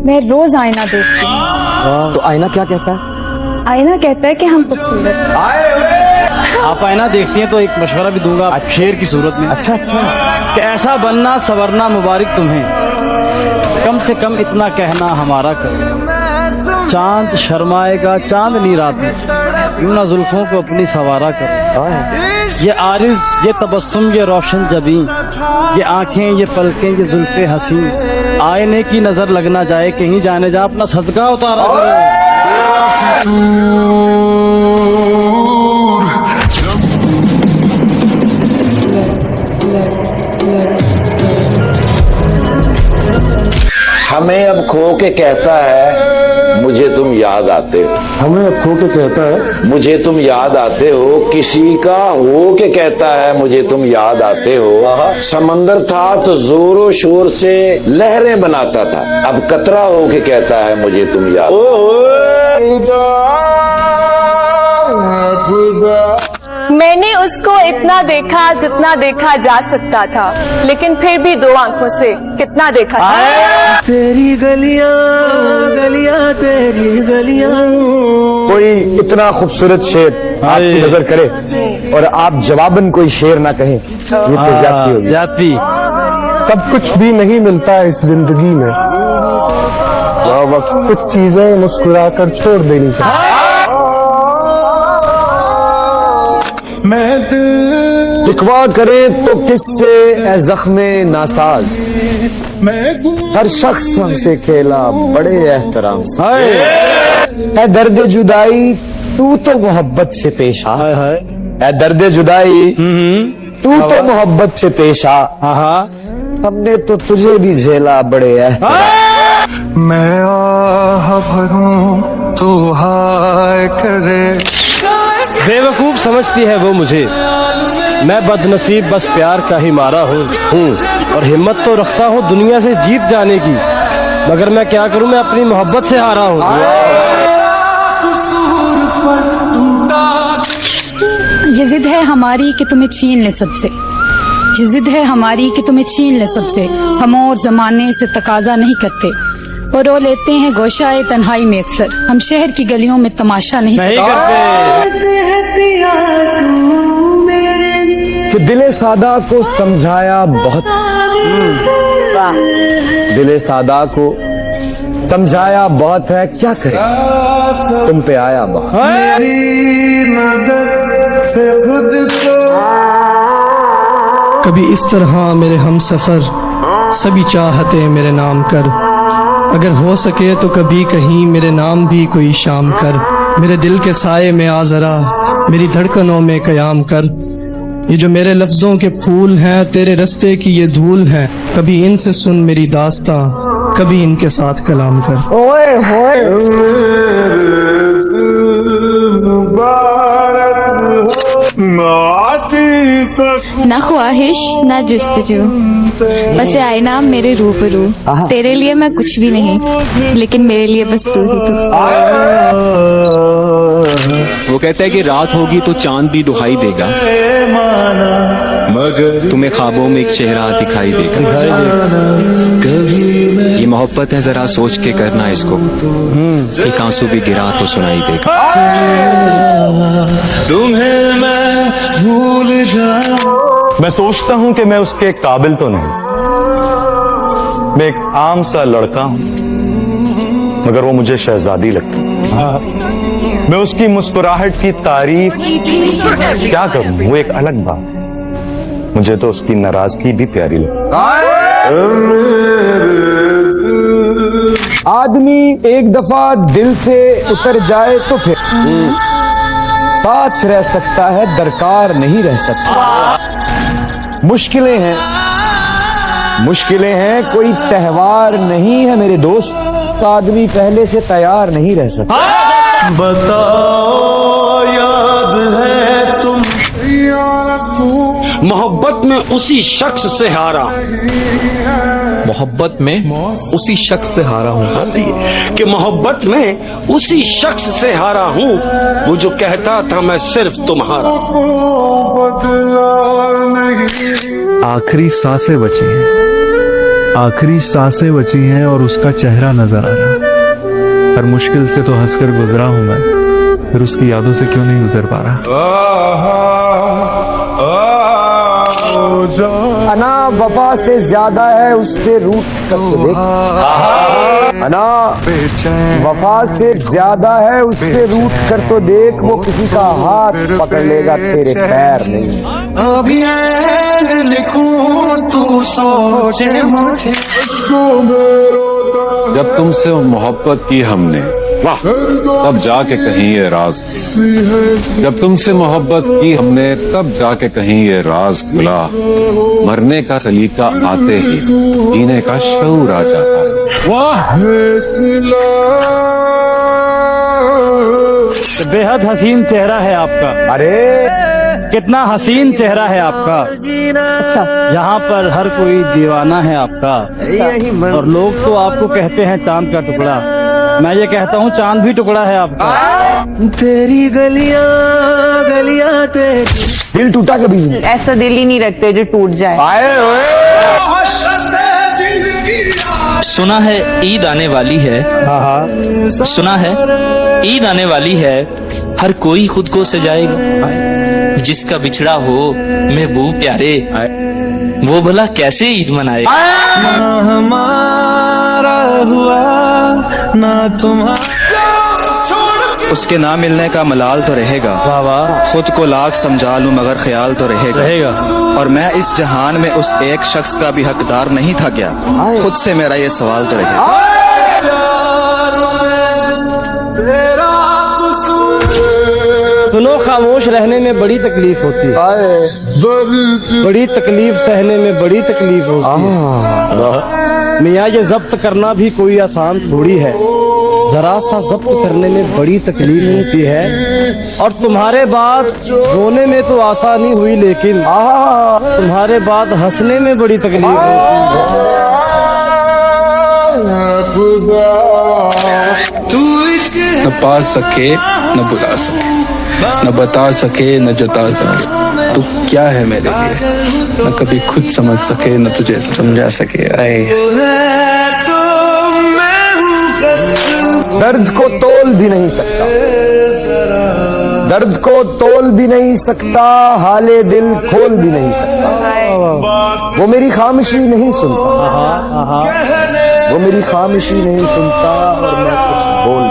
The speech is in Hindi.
मैं रोज आईना देखती हूँ। तो आईना क्या कहता है? आईना कहता है कि हम खूबसूरत हैं। आप आईना देखती हैं तो एक मशवरा भी दूंगा शेर की सूरत में। अच्छा कि ऐसा बनना सवरना मुबारक तुम्हें, कम से कम इतना कहना हमारा कर। चांद शर्माएगा चांदनी रात में, यूं ना जुल्फों को अपनी सवारा कर। ये आरिज ये तबस्सुम ये रोशन जबीं, ये आंखें ये पलकें ये जुल्फे हसी, आईने की नजर लग ना जाए कहीं, जाने जा अपना सदका उतारा करो। हमें अब खो के कहता है मुझे तुम याद आते हो। हमें अब खो के कहता है मुझे तुम याद आते हो। किसी का हो के कहता है मुझे तुम याद आते हो। समंदर था तो जोरों शोर से लहरें बनाता था, अब कतरा हो के कहता है मुझे तुम याद। मैंने उसको इतना देखा जितना देखा जा सकता था, लेकिन फिर भी दो आंखों से कितना देखा था। तेरी गलियां गलियां तेरी गलियां। कोई इतना खूबसूरत शेर आपकी नजर करे और आप जवाबन कोई शेर ना कहें, ये तो ज्यादती होगी। जाती तब कुछ भी नहीं मिलता है इस जिंदगी में, वह वक्त कुछ चीजें मुस्कुरा कर छोड़ देनी चाहिए। शिकवा करें तो किससे ए जख्मे नासाज, हर शख्स हमसे खेला बड़े एहतराम से। ए दर्द जुदाई तू तो मोहब्बत से पेश आ, ए दर्द जुदाई तू तो मोहब्बत से पेश आ, हमने तो तुझे भी झेला बड़े एहतराम। मैं आह भरूं तो हाय करे। बेवकूफ समझती है वो मुझे, मैं बदनसीब बस प्यार का ही मारा हूँ, और हिम्मत तो रखता हूँ दुनिया से जीत जाने की, मगर मैं क्या करूँ मैं अपनी मोहब्बत से हारा हूँ। ये जिद है हमारी कि तुम्हें छीन ले सबसे, ये जिद है हमारी कि तुम्हें छीन ले सबसे। हम और जमाने से तकाजा नहीं करते, और रो लेते हैं गोशाए तन्हाई में अक्सर। हम शहर की गलियों में तमाशा नहीं करते। कि दिले सादा को समझाया बहुत, दिले सादा को समझाया बहुत है, क्या करे तुम पे आया बहुत। कभी इस तरह मेरे हम सफर सभी चाहते मेरे नाम कर, अगर हो सके तो कभी कहीं मेरे नाम भी कोई शाम कर। मेरे दिल के साए में आ जरा मेरी धड़कनों में कयाम कर। ये जो मेरे लफ्जों के फूल हैं तेरे रस्ते की ये धूल हैं, कभी इनसे सुन मेरी दास्तां कभी इनके साथ कलाम कर। ओए होए ना ख्वाहिश ना जुस्तजू, बस आईना मेरे रूबरू। तेरे लिए मैं कुछ भी नहीं, लेकिन मेरे लिए बस तू ही तू। वो कहता है कि रात होगी तो चांद भी दुहाई देगा, तुम्हें ख्वाबों में एक चेहरा दिखाई देगा। ये मोहब्बत है जरा सोच के करना इसको, एक आंसू भी गिरा तो सुनाई देगा। तुम्हें मैं भूल जाऊं। मैं सोचता हूं कि मैं उसके काबिल तो नहीं, मैं एक आम सा लड़का हूं, मगर वो मुझे शहजादी लगती। मैं उसकी मुस्कुराहट की तारीफ क्या करूं, वो एक अलग बात। मुझे तो उसकी नाराजगी भी प्यारी लगती। आदमी एक दफा दिल से उतर जाए तो फिर साथ रह सकता है, दरकार नहीं रह सकता। मुश्किलें हैं, मुश्किलें हैं, कोई त्योहार नहीं है मेरे दोस्त। आदमी पहले से तैयार नहीं रह सकता। बताओ याद है तुम मोहब्बत में उसी शख्स से हारा, मोहब्बत में उसी शख्स से हारा हूँ, कि मोहब्बत में उसी शख्स से हारा हूँ, वो जो कहता था मैं सिर्फ तुम्हारा। आखिरी सांसें बची हैं, आखिरी सांसें बची हैं और उसका चेहरा नजर आ रहा। हर मुश्किल से तो हंसकर गुजरा हूं मैं, फिर उसकी यादों से क्यों नहीं गुजर पा रहा। अना वफा से ज्यादा है उससे रूठ कर तो देख। अना वफा से ज्यादा है उससे रूठ कर तो देख, वो किसी का हाथ पकड़ लेगा तेरे पैर नहीं। अभी लिखूं तू सोचे मुझे। जब तुमसे मोहब्बत की हमने तब जाके कहीं ये राज, जब तुमसे मोहब्बत की हमने तब जाके कहीं ये राज खुला। मरने का सलीका आते ही जीने का शऊर आ जाता है। वाह, बेहद हसीन चेहरा है आपका। अरे कितना हसीन चेहरा है आपका। अच्छा, यहाँ पर हर कोई दीवाना है आपका। और लोग तो आपको कहते हैं चांद का टुकड़ा, मैं ये कहता हूँ चांद भी टुकड़ा है आपका। तेरी गलियां गलियां तेरी। दिल टूटा के बीच में ऐसा दिल ही नहीं रखते जो टूट जाए। सुना है ईद आने वाली है। सुना है ईद आने वाली है, हर कोई खुद को सजाएगा। जिसका बिछड़ा हो महबूब प्यारे, वो भला कैसे ईद मनाए। हमारा हुआ ना तुम्हारा। उसके ना मिलने का मलाल तो रहेगा, वाह वाह, खुद को लाख समझा लूं मगर ख्याल तो रहेगा। और मैं इस जहान में उस एक शख्स का भी हकदार नहीं था क्या, खुद से मेरा ये सवाल तो रहेगा। सुनो, खामोश रहने में बड़ी तकलीफ होती है, बड़ी तकलीफ सहने में बड़ी तकलीफ होती है। मियाँ ये जब्त करना भी कोई आसान थोड़ी है, जरा सा जब्त करने में बड़ी तकलीफ होती है। और तुम्हारे बाद रोने में तो आसानी हुई, लेकिन तुम्हारे बाद हंसने में बड़ी तकलीफ होती है। न पा सके न बुला सके, न बता सके न जता सके, तू क्या है मेरे लिए, न कभी खुद समझ सके न तुझे समझा सके। दर्द को तोल भी नहीं सकता, दर्द को तोल भी नहीं सकता, हाले दिल खोल भी नहीं सकता। वो मेरी खामोशी नहीं सुनता, वो मेरी खामोशी नहीं सुनता, और मैं कुछ बोल